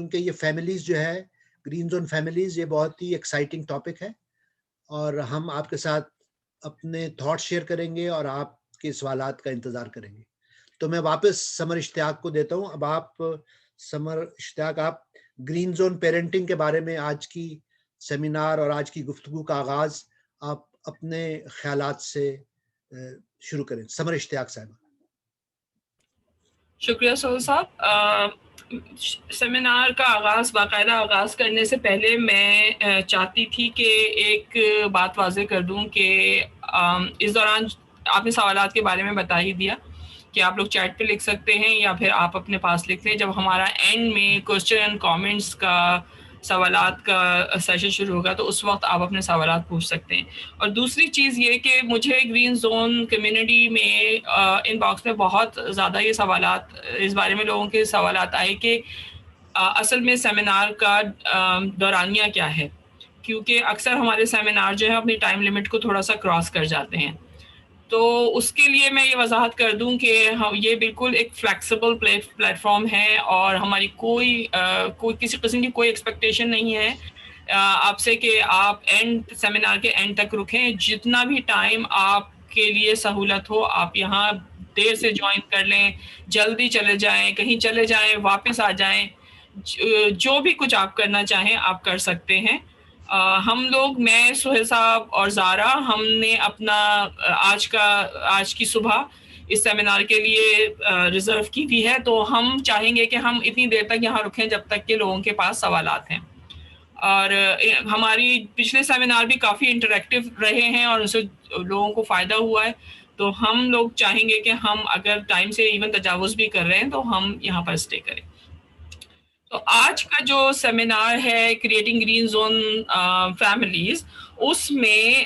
کیونکہ یہ فیملیز جو ہے گرین زون فیملیز یہ بہت ہی ایکسائٹنگ ٹاپک ہے، اور ہم آپ کے ساتھ اپنے تھاٹ شیئر کریں گے اور آپ کے سوالات کا انتظار کریں گے. تو میں واپس سمر اشتیاق کو دیتا ہوں. اب آپ سمر اشتیاق، آپ گرین زون پیرنٹنگ کے بارے میں آج کی سیمینار اور آج کی گفتگو کا آغاز آپ اپنے خیالات سے شروع کریں. سمر اشتیاق صاحب. شکریہ سہیل صاحب. سیمینار کا باقاعدہ آغاز کرنے سے پہلے میں چاہتی تھی کہ ایک بات واضح کر دوں کہ اس دوران آپ نے سوالات کے بارے میں بتا ہی دیا کہ آپ لوگ چیٹ پہ لکھ سکتے ہیں یا پھر آپ اپنے پاس لکھ لیں. جب ہمارا اینڈ میں کوسچن اینڈ کامنٹس کا سوالات کا سیشن شروع ہوگا تو اس وقت آپ اپنے سوالات پوچھ سکتے ہیں. اور دوسری چیز یہ کہ مجھے گرین زون کمیونٹی میں ان باکس میں بہت زیادہ یہ سوالات اس بارے میں لوگوں کے سوالات آئے کہ اصل میں سیمینار کا دورانیہ کیا ہے، کیونکہ اکثر ہمارے سیمینار جو ہے اپنی ٹائم لیمٹ کو تھوڑا سا کراس کر جاتے ہیں. تو اس کے لیے میں یہ وضاحت کر دوں کہ یہ بالکل ایک فلیکسیبل پلیٹ فارم ہے اور ہماری کوئی کسی قسم کی کوئی ایکسپیکٹیشن نہیں ہے آپ سے کہ آپ سیمینار کے اینڈ تک رکیں. جتنا بھی ٹائم آپ کے لیے سہولت ہو آپ یہاں دیر سے جوائن کر لیں، جلدی چلے جائیں، کہیں چلے جائیں، واپس آ جائیں، جو بھی کچھ آپ کرنا چاہیں آپ کر سکتے ہیں. ہم لوگ، میں، سہیل صاحب اور زارا، ہم نے اپنا آج کی صبح اس سیمینار کے لیے ریزرو کی ہوئی ہے. تو ہم چاہیں گے کہ ہم اتنی دیر تک یہاں رکیں جب تک کہ لوگوں کے پاس سوالات ہیں. اور ہماری پچھلے سیمینار بھی کافی انٹریکٹیو رہے ہیں اور اس سے لوگوں کو فائدہ ہوا ہے. تو ہم لوگ چاہیں گے کہ ہم اگر ٹائم سے ایون تجاوز بھی کر رہے ہیں تو ہم یہاں پر اسٹے کریں. تو آج کا جو سیمینار ہے کریٹنگ گرین زون فیملیز، اس میں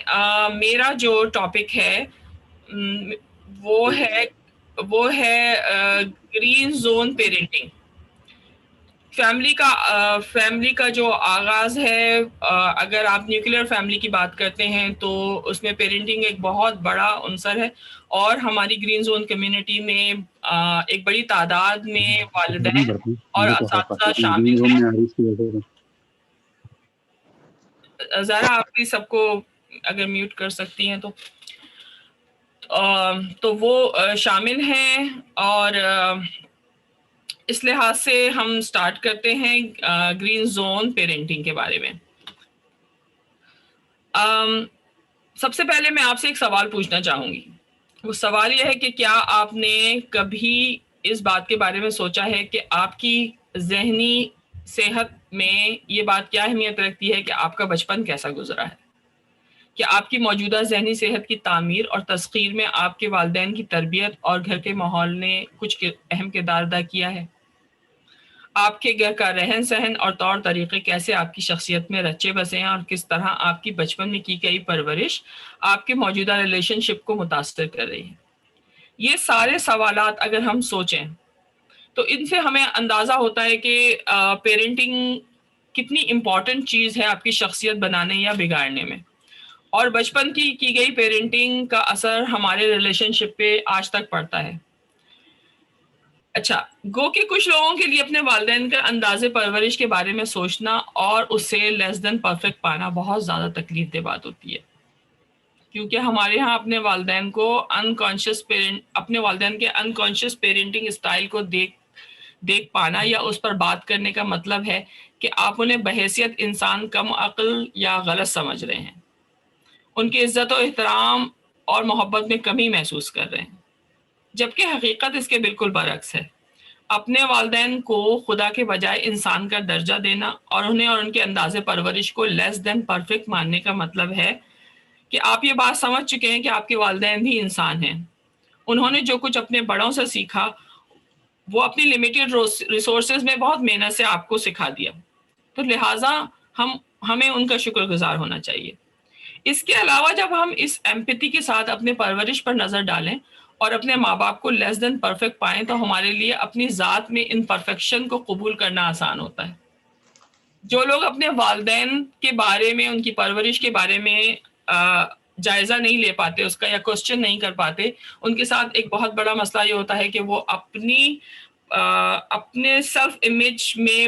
میرا جو ٹاپک ہے وہ ہے گرین زون پیرنٹنگ. فیملی کا جو آغاز ہے، اگر آپ نیوکلیئر فیملی کی بات کرتے ہیں تو اس میں پیرنٹنگ ایک بہت بڑا عنصر ہے. اور ہماری گرین زون کمیونٹی میں ایک بڑی تعداد میں والدین اور اساتذہ شامل ہیں. ذرا آپ بھی سب کو اگر میوٹ کر سکتی ہیں تو وہ شامل ہیں. اور اس لحاظ سے ہم سٹارٹ کرتے ہیں گرین زون پیرنٹنگ کے بارے میں. سب سے پہلے میں آپ سے ایک سوال پوچھنا چاہوں گی. وہ سوال یہ ہے کہ کیا آپ نے کبھی اس بات کے بارے میں سوچا ہے کہ آپ کی ذہنی صحت میں یہ بات کیا اہمیت رکھتی ہے کہ آپ کا بچپن کیسا گزرا ہے؟ کہ آپ کی موجودہ ذہنی صحت کی تعمیر اور تسخیر میں آپ کے والدین کی تربیت اور گھر کے ماحول نے کچھ اہم کردار ادا کیا ہے؟ آپ کے گھر کا رہن سہن اور طور طریقے کیسے آپ کی شخصیت میں رچے بسے ہیں، اور کس طرح آپ کی بچپن میں کی گئی پرورش آپ کے موجودہ ریلیشن شپ کو متاثر کر رہی ہے؟ یہ سارے سوالات اگر ہم سوچیں تو ان سے ہمیں اندازہ ہوتا ہے کہ پیرنٹنگ کتنی امپورٹنٹ چیز ہے آپ کی شخصیت بنانے یا بگاڑنے میں. اور بچپن کی گئی پیرنٹنگ کا اثر ہمارے ریلیشن شپ پہ آج تک پڑتا ہے. اچھا، گو کہ کچھ لوگوں کے لیے اپنے والدین کے انداز پرورش کے بارے میں سوچنا اور اس سے لیس دین پرفیکٹ پانا بہت زیادہ تکلیف دہ بات ہوتی ہے، کیونکہ ہمارے ہاں اپنے والدین کے انکانشیس پیرنٹنگ اسٹائل کو دیکھ پانا یا اس پر بات کرنے کا مطلب ہے کہ آپ انہیں بحیثیت انسان کم عقل یا غلط سمجھ رہے ہیں، ان کی عزت و احترام اور محبت میں کمی محسوس کر رہے ہیں. جبکہ حقیقت اس کے بالکل برعکس ہے. اپنے والدین کو خدا کے بجائے انسان کا درجہ دینا اور انہیں اور ان کے انداز پرورش کو لیس دین پرفیکٹ ماننے کا مطلب ہے کہ آپ یہ بات سمجھ چکے ہیں کہ آپ کے والدین بھی انسان ہیں. انہوں نے جو کچھ اپنے بڑوں سے سیکھا وہ اپنی لمیٹڈ ریسورسز میں بہت محنت سے آپ کو سکھا دیا، تو لہٰذا ہمیں ان کا شکر گزار ہونا چاہیے. اس کے علاوہ جب ہم اس ایمپیتھی کے ساتھ اپنے پرورش پر نظر ڈالیں اور اپنے ماں باپ کو لیس دین پرفیکٹ پائیں تو ہمارے لیے اپنی ذات میں امپرفیکشن کو قبول کرنا آسان ہوتا ہے. جو لوگ اپنے والدین کے بارے میں، ان کی پرورش کے بارے میں جائزہ نہیں لے پاتے، اس کا یا کوسچن نہیں کر پاتے، ان کے ساتھ ایک بہت بڑا مسئلہ یہ ہوتا ہے کہ وہ اپنے سیلف امیج میں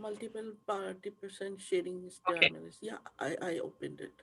Multiple participant sharing is Okay. there. Yeah, I opened it.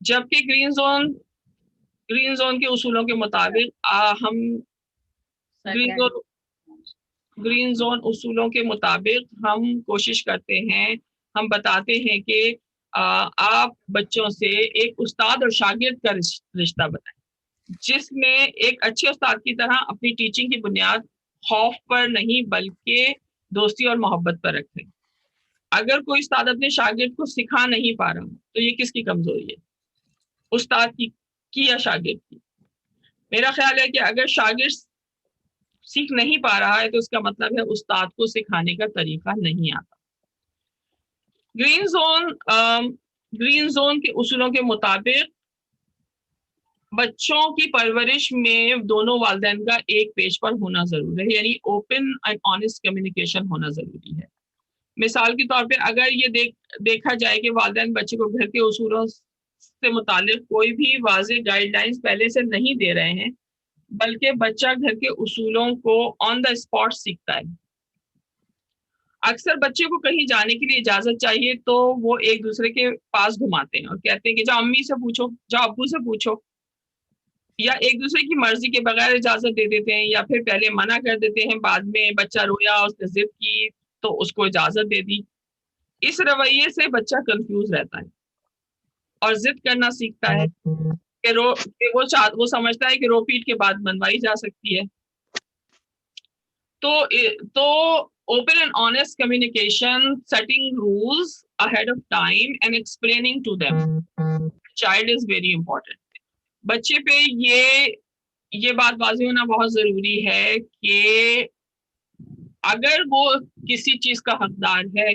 جبکہ گرین زون کے اصولوں کے مطابق ہم گرین زون اصولوں کے مطابق ہم کوشش کرتے ہیں، ہم بتاتے ہیں کہ آپ بچوں سے ایک استاد اور شاگرد کا رشتہ بنائیں، جس میں ایک اچھے استاد کی طرح اپنی ٹیچنگ کی بنیاد خوف پر نہیں بلکہ دوستی اور محبت پر رکھیں۔ اگر کوئی استاد اپنے شاگرد کو سکھا نہیں پا رہا تو یہ کس کی کمزوری ہے، استاد کی یا شاگرد کی؟ میرا خیال ہے کہ اگر شاگرد سیکھ نہیں پا رہا ہے تو اس کا مطلب ہے استاد کو سکھانے کا طریقہ نہیں آتا۔ گرین زون کے اصولوں کے مطابق بچوں کی پرورش میں دونوں والدین کا ایک پیج پر ہونا ضروری ہے، یعنی اوپن اینڈ آنےسٹ کمیونیکیشن ہونا ضروری ہے۔ مثال کے طور پہ اگر یہ دیکھا جائے کہ والدین بچے کو گھر کے اصولوں سے متعلق کوئی بھی واضح گائیڈ لائنز پہلے سے نہیں دے رہے ہیں، بلکہ بچہ گھر کے اصولوں کو آن دا اسپاٹ سیکھتا ہے۔ اکثر بچے کو کہیں جانے کے لیے اجازت چاہیے تو وہ ایک دوسرے کے پاس گھماتے ہیں اور کہتے ہیں کہ جاؤ امی سے پوچھو، جاؤ ابو سے پوچھو، یا ایک دوسرے کی مرضی کے بغیر اجازت دے دیتے ہیں، یا پھر پہلے منع کر دیتے ہیں، بعد میں بچہ رویا، اس نے ضد کی تو اس کو اجازت دے دی۔ اس رویے سے بچہ کنفیوز رہتا ہے اور ضد کرنا سیکھتا ہے کہ وہ سمجھتا ہے کہ رو پیٹ کے بعد منوائی جا سکتی ہے۔ تو open and honest communication, setting rules ahead of time and explaining to them child is very important. بچے پہ یہ بات واضح ہونا بہت ضروری ہے کہ اگر وہ کسی چیز کا حقدار ہے،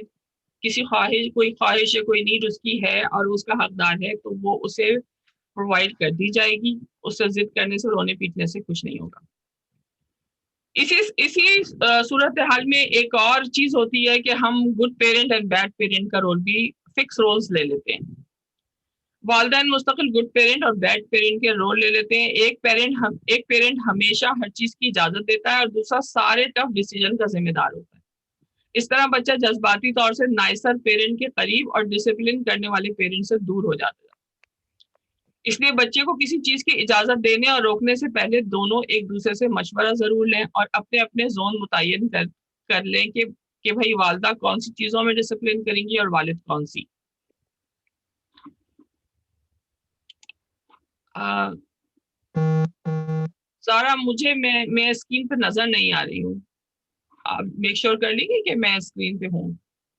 کوئی خواہش ہے، کوئی نیڈ اس کی ہے اور اس کا حقدار ہے، تو وہ اسے پرووائڈ کر دی جائے گی۔ اس سے ضد کرنے سے، رونے پیٹنے سے کچھ نہیں ہوگا۔ اسی صورتحال میں ایک اور چیز ہوتی ہے کہ ہم good parent and bad parent کا رول بھی فکس رولز لے لیتے ہیں۔ والدین مستقل گڈ پیرنٹ اور بیڈ پیرنٹ کے رول لے لیتے ہیں۔ ایک پیرنٹ ہمیشہ ہر چیز کی اجازت دیتا ہے اور دوسرا سارے ٹف ڈیسیجن کا ذمہ دار ہوتا ہے۔ اس طرح بچہ جذباتی طور سے نائسر پیرنٹ کے قریب اور ڈسپلن کرنے والے پیرنٹ سے دور ہو جاتا ہے۔ اس لیے بچے کو کسی چیز کی اجازت دینے اور روکنے سے پہلے دونوں ایک دوسرے سے مشورہ ضرور لیں اور اپنے اپنے زون متعین کر لیں کہ بھائی والدہ کون سی چیزوں میں ڈسپلن کریں گی اور والد کون سی۔ سارا مجھے میں اسکرین پہ نظر نہیں آ رہی ہوں، آپ میک شور کر لیجیے کہ میں اسکرین پہ ہوں۔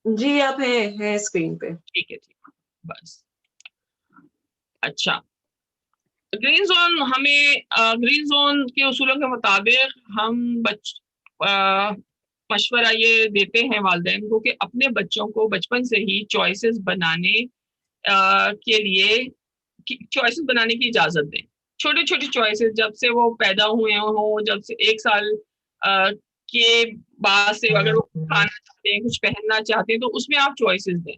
جی آپ ہیں اسکرین پہ، ٹھیک ہے بس۔ اچھا، گرین زون کے اصولوں کے مطابق ہم مشورہ یہ دیتے ہیں والدین کو کہ اپنے بچوں کو بچپن سے ہی چوائسیز بنانے کی اجازت دیں۔ چھوٹی چھوٹی چوائسیز جب سے وہ پیدا ہوئے ہوں، جب سے 1 سال کے بعد سے اگر وہ کھانا چاہتے ہیں، کچھ پہننا چاہتے ہیں، تو اس میں آپ چوائسیز دیں۔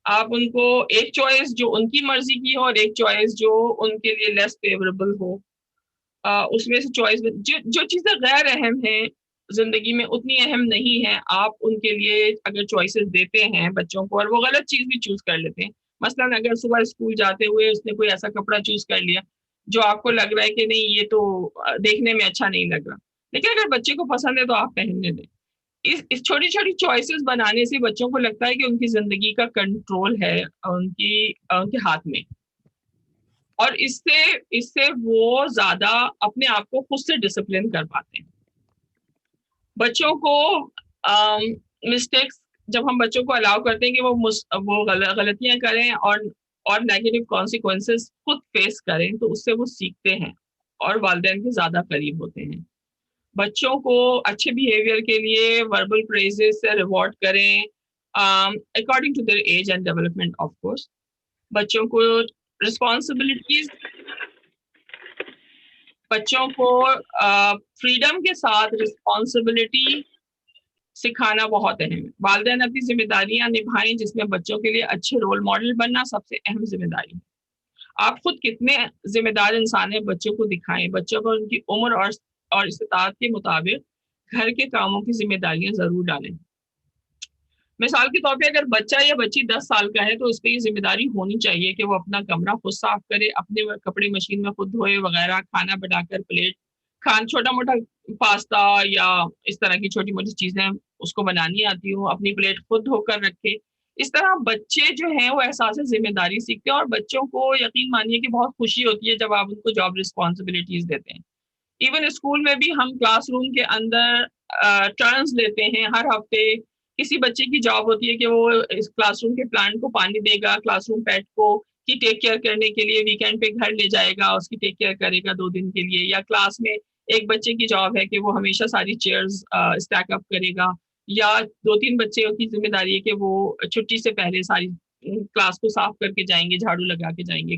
آپ ان کو ایک چوائس جو ان کی مرضی کی ہو اور ایک چوائس جو ان کے لیے لیس فیوریبل ہو، اس میں سے چوائس جو چیزیں غیر اہم ہیں زندگی میں اتنی اہم نہیں ہیں، آپ ان کے لیے اگر چوائسیز دیتے ہیں بچوں کو اور وہ غلط چیز بھی چوز کر لیتے ہیں، مثلا اگر صبح اسکول جاتے ہوئے اس نے کوئی ایسا کپڑا چوز کر لیا جو آپ کو لگ رہا ہے کہ نہیں یہ تو دیکھنے میں اچھا نہیں لگ رہا، لیکن اگر بچے کو پسند ہے تو آپ پہننے دیں۔ اس چھوٹی چھوٹی چوائسیز بنانے سے بچوں کو لگتا ہے کہ ان کی زندگی کا کنٹرول ہے ان کے ہاتھ میں، اور اس سے وہ زیادہ اپنے آپ کو خود سے ڈسپلن کر پاتے ہیں۔ بچوں کو مسٹیکس جب ہم بچوں کو الاؤ کرتے ہیں کہ وہ غلطیاں کریں اور نیگیٹو کانسیکوینسز خود فیس کریں، تو اس سے وہ سیکھتے ہیں اور والدین کے زیادہ قریب ہوتے ہیں۔ بچوں کو اچھے بیہیویئر کے لیے وربل پریزز سے ریوارڈ کریں according to their age and development of course. بچوں کو فریڈم کے ساتھ رسپانسبلٹی سکھانا بہت اہم ہے۔ والدین اپنی ذمہ داریاں نبھائیں، جس میں بچوں کے لیے اچھے رول ماڈل بننا سب سے اہم ذمہ داری ہے۔ آپ خود کتنے ذمہ دار انسان ہیں بچوں کو دکھائیں۔ بچوں کو ان کی عمر اور استطاعت کے مطابق گھر کے کاموں کی ذمہ داریاں ضرور ڈالیں۔ مثال کے طور پہ اگر بچہ یا بچی 10 سال کا ہے تو اس پہ یہ ذمہ داری ہونی چاہیے کہ وہ اپنا کمرہ خود صاف کرے، اپنے کپڑے مشین میں خود دھوئے وغیرہ، کھانا بنا کر پلیٹ چھوٹا موٹا پاستا یا اس طرح کی چھوٹی موٹی چیزیں اس کو بنانی آتی ہوں، اپنی پلیٹ خود دھو کر رکھے. اس طرح بچے جو ہیں وہ احساس ذمہ داری سیکھتے ہیں، اور بچوں کو یقین مانیے کہ بہت خوشی ہوتی ہے جب آپ ان کو جاب رسپانسبلٹیز دیتے ہیں. ایون اسکول میں بھی ہم کلاس روم کے اندر ٹرنز لیتے ہیں. ہر ہفتے کسی بچے کی جاب ہوتی ہے کہ وہ اس کلاس روم کے پلانٹ کو پانی دے گا، کلاس روم پیٹ کو کی ٹیک کیئر کرنے کے لیے ویکینڈ پہ گھر لے جائے گا، اس کی ٹیک کیئر کرے گا 2 دن کے لیے. یا کلاس میں ایک بچے کی جاب ہے کہ وہ ہمیشہ ساری چیئرز اسٹیک اپ کرے گا، یا 2-3 بچوں کی ذمہ داری ہے کہ وہ چھٹی سے پہلے ساری کلاس کو صاف کر کے جائیں گے، جھاڑو لگا کے جائیں گے.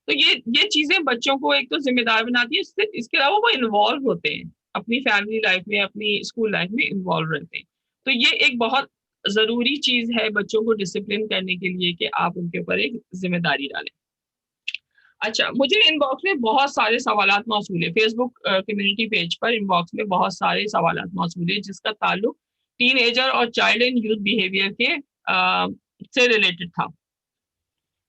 تو یہ چیزیں بچوں کو ایک تو ذمہ دار بناتی ہے، اس کے علاوہ وہ انوالو ہوتے ہیں اپنی فیملی لائف میں، اپنی اسکول لائف میں انوالو رہتے ہیں. تو یہ ایک بہت ضروری چیز ہے بچوں کو ڈسپلن کرنے کے لیے کہ آپ ان کے اوپر ایک ذمہ داری ڈالیں. اچھا، مجھے ان باکس میں بہت سارے سوالات موصول ہیں، فیس بک کمیونٹی پیج پر ان باکس میں بہت سارے سوالات موصول ہیں جس کا تعلق ٹین ایجر اور چائلڈ اینڈ یوتھ بیہیویئر کے سے ریلیٹڈ تھا.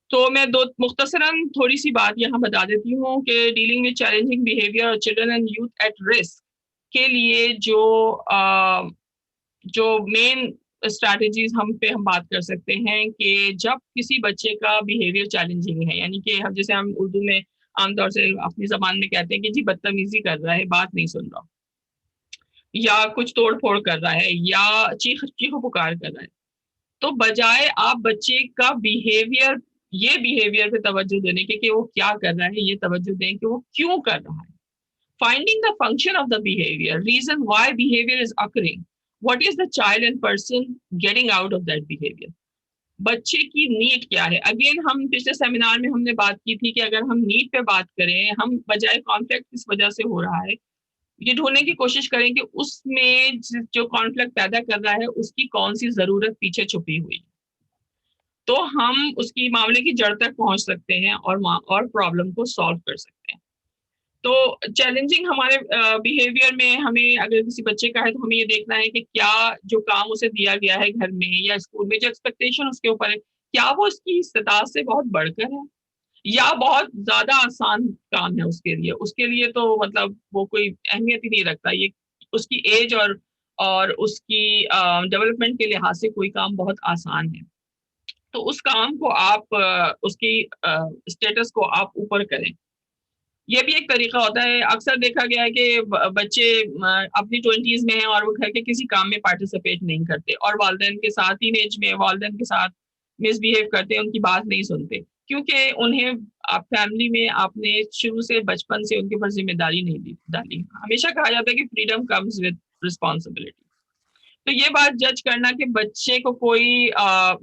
تو میں مختصراً تھوڑی سی بات یہاں بتا دیتی ہوں کہ ڈیلنگ وتھ چیلنجنگ بیہیویئر اور children and youth at risk کے لیے جو مین اسٹریٹجیز ہم بات کر سکتے ہیں کہ جب کسی بچے کا بیہیویئر چیلنجنگ ہے، یعنی کہ جیسے ہم اردو میں عام طور سے اپنی زبان میں کہتے ہیں کہ جی بدتمیزی کر رہا ہے، بات نہیں سن رہا، یا کچھ توڑ پھوڑ کر رہا ہے، یا چیخ پکار کر رہا ہے، تو بجائے آپ بچے کا بیہیویئر پہ توجہ دینے کے کہ وہ کیا کر رہا ہے، یہ توجہ دیں کہ وہ کیوں کر رہا ہے. Finding the function of the behavior, reason why behavior is occurring, what is the child and person getting out of that behavior. بچے کی نیڈ کیا ہے. اگین ہم پچھلے سیمینار میں ہم نے بات کی تھی کہ اگر ہم نیڈ پہ بات کریں، ہم بجائے کانفلکٹ کس وجہ سے ہو رہا ہے یہ ڈھونڈنے کی کوشش کریں کہ اس میں جو کانفلکٹ پیدا کر رہا ہے اس کی کون سی ضرورت پیچھے چھپی ہوئی، تو ہم اس کی معاملے کی جڑ تک پہنچ سکتے ہیں اور پرابلم کو سالو کر سکتے ہیں. تو چیلنجنگ ہمارے بیہیویئر میں ہمیں اگر کسی بچے کا ہے تو ہمیں یہ دیکھنا ہے کہ کیا جو کام اسے دیا گیا ہے گھر میں یا اسکول میں، جو ایکسپیکٹیشن اس کے اوپر ہے، کیا وہ اس کی استطاعت سے بہت بڑھ کر ہے یا بہت زیادہ آسان کام ہے اس کے لیے تو مطلب وہ کوئی اہمیت ہی نہیں رکھتا. یہ اس کی ایج اور اس کی ڈیولپمنٹ کے لحاظ سے کوئی کام بہت آسان ہے، تو اس کام کو آپ اس کی اسٹیٹس کو آپ اوپر کریں. یہ بھی ایک طریقہ ہوتا ہے. اکثر دیکھا گیا ہے کہ بچے اپنی 20s میں ہیں اور وہ گھر کے کسی کام میں پارٹیسپیٹ نہیں کرتے، اور والدین کے ساتھ ٹین ایج میں والدین کے ساتھ مس بہیو کرتے ہیں، ان کی بات نہیں سنتے، کیونکہ انہیں فیملی میں آپ نے شروع سے بچپن سے ان کے اوپر ذمہ داری نہیں ڈالی. ہمیشہ کہا جاتا ہے کہ فریڈم کمز ود رسپانسبلٹی. تو یہ بات جج کرنا کہ بچے کو کوئی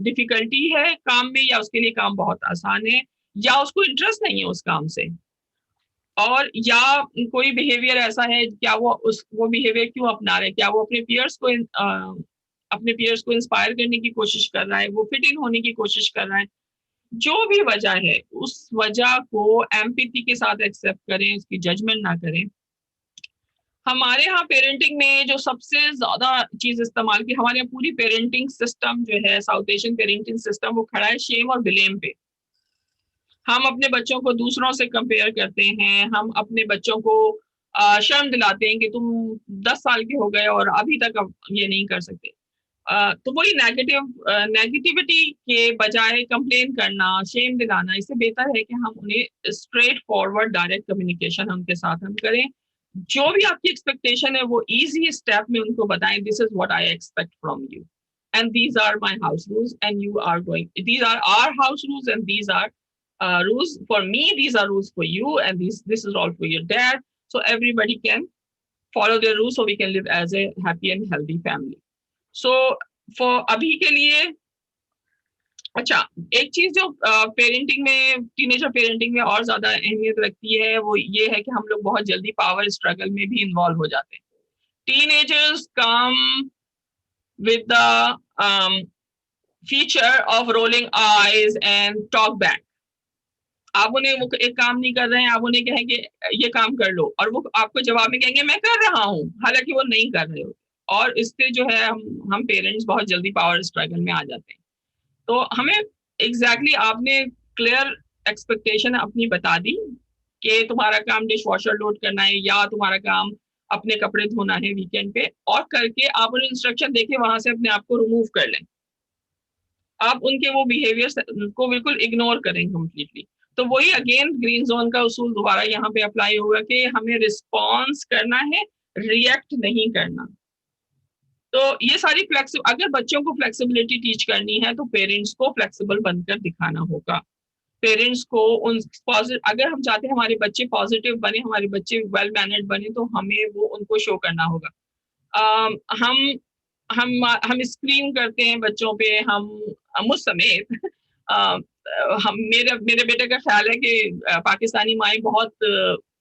ڈیفیکلٹی ہے کام میں یا اس کے لیے کام بہت آسان ہے یا اس کو انٹرسٹ نہیں ہے اس کام سے، اور یا کوئی بیہیویئر ایسا ہے، کیا وہ بیہیویئر کیوں اپنا رہا ہے، کیا وہ اپنے پیئرس کو انسپائر کرنے کی کوشش کر رہا ہے، وہ فٹ ان ہونے کی کوشش کر رہا ہے. جو بھی وجہ ہے اس وجہ کو ایمپیتھی کے ساتھ ایکسیپٹ کریں، اس کی ججمنٹ نہ کریں. ہمارے ہاں پیرنٹنگ میں جو سب سے زیادہ چیز استعمال کی، ہمارے یہاں پوری پیرنٹنگ سسٹم جو ہے، ساؤتھ ایشین پیرنٹنگ سسٹم، وہ کھڑا ہے شیم اور بلیم پہ. ہم اپنے بچوں کو دوسروں سے کمپیئر کرتے ہیں، ہم اپنے بچوں کو شرم دلاتے ہیں کہ تم 10 سال کے ہو گئے اور ابھی تک یہ نہیں کر سکتے. تو وہی نیگیٹیوٹی کے بجائے کمپلین کرنا، شیم دلانا، اس سے بہتر ہے کہ ہم انہیں اسٹریٹ فارورڈ ڈائریکٹ کمیونیکیشن ہم کے ساتھ ہم کریں. جو بھی آپ کی ایکسپیکٹیشن ہے وہ ایزی اسٹیپ میں ان کو بتائیں، this is what I expect from you and these are my house rules and you are going, these are our house rules and these are rules for me, these are rules for you, and this is all for your dad, so everybody can follow their rules so we can live as a happy and healthy family. So for abhi ke liye اچھا ایک چیز جو parenting میں، ten ager parenting میں اور زیادہ اہمیت رکھتی ہے وہ یہ ہے کہ ہم لوگ بہت جلدی پاور اسٹرگل میں بھی انوالو ہو جاتے ہیں. Teenagers come with the feature of rolling eyes and talk back. آپ انہیں ایک کام نہیں کر رہے ہیں، آپ انہیں کہیں کہ یہ کام کر لو، اور وہ آپ کو جواب میں کہیں گے میں کر رہا ہوں، حالانکہ وہ نہیں کر رہے ہوتے. اور اس سے جو ہے ہم پیرنٹس بہت جلدی پاور اسٹرگل میں آ جاتے ہیں. تو ہمیں ایگزیکٹلی آپ نے کلیئر ایکسپیکٹیشن اپنی بتا دی کہ تمہارا کام ڈش واشر لوڈ کرنا ہے یا تمہارا کام اپنے کپڑے دھونا ہے ویکینڈ پہ, اور کر کے آپ انہیں انسٹرکشن دے کے وہاں سے اپنے آپ کو ریموو کر لیں. آپ ان کے وہ بیہیویئر کو بالکل اگنور کریں کمپلیٹلی. تو وہی اگین گرین زون کا اصول دوبارہ یہاں پہ اپلائی ہوگا کہ ہمیں رسپانس کرنا ہے, ریئیکٹ نہیں کرنا. تو یہ ساری اگر بچوں کو فلیکسیبلٹی ٹیچ کرنی ہے تو پیرنٹس کو فلیکسیبل بن کر دکھانا ہوگا. پیرنٹس کو اگر ہم چاہتے ہیں ہمارے بچے پازیٹیو بنے, ہمارے بچے ویل مینرڈ بنے, تو ہمیں وہ ان کو شو کرنا ہوگا. ہم اسکرین کرتے ہیں بچوں پہ, ہم مجھ سمیت میرے بیٹے کا خیال ہے کہ پاکستانی مائیں بہت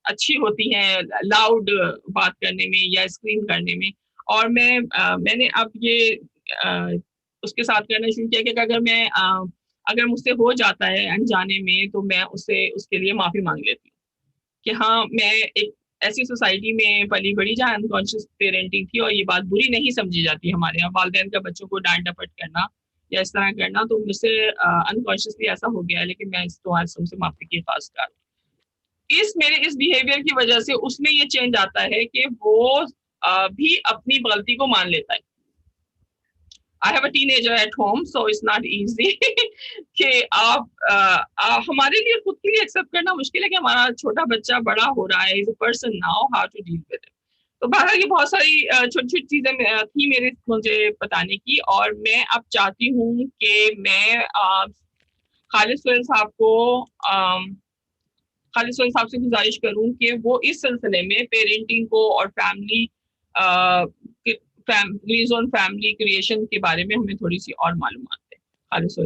اچھی ہوتی ہیں لاؤڈ بات کرنے میں یا اسکرین کرنے میں, اور میں نے اب یہ اس کے ساتھ کرنا شروع کیا کہ اگر مجھ سے ہو جاتا ہے انجانے میں تو میں اس کے لیے معافی مانگ لیتی ہوں کہ ہاں میں ایک ایسی سوسائٹی میں پلی بڑی جہاں انکانشیس پیرنٹنگ تھی, اور یہ بات بری نہیں سمجھی جاتی ہمارے یہاں. والدین کا بچوں کو ڈانٹ ڈپٹ کرنا یا اس طرح کرنا تو مجھ سے انکانشیسلی ایسا ہو گیا ہے, لیکن میں تمہارے سے معافی کی خواست کر رہا ہوں. میرے اس بیہیویئر کی وجہ سے اس میں یہ چینج آتا ہے کہ وہ بھی اپنی غلطی کو مان لیتا ہے. I have a teenager at home, so it's not easy کہ ہمارے لیے خود کے لیے ایکسیپٹ کرنا مشکل ہے کہ ہمارا چھوٹا بچہ بڑا ہو رہا ہے, is a person now, how to deal with it. تو بہرحال یہ بہت ساری چھوٹی چھوٹی چیزیں تھیں مجھے بتانے کی, اور میں اب چاہتی ہوں کہ میں خالد سہیل صاحب سے گزارش کروں کہ وہ اس سلسلے میں پیرنٹنگ کو اور family green zone family creation کے بارے میں ہمیں تھوڑی سی اور معلومات دیں. خالد سہیل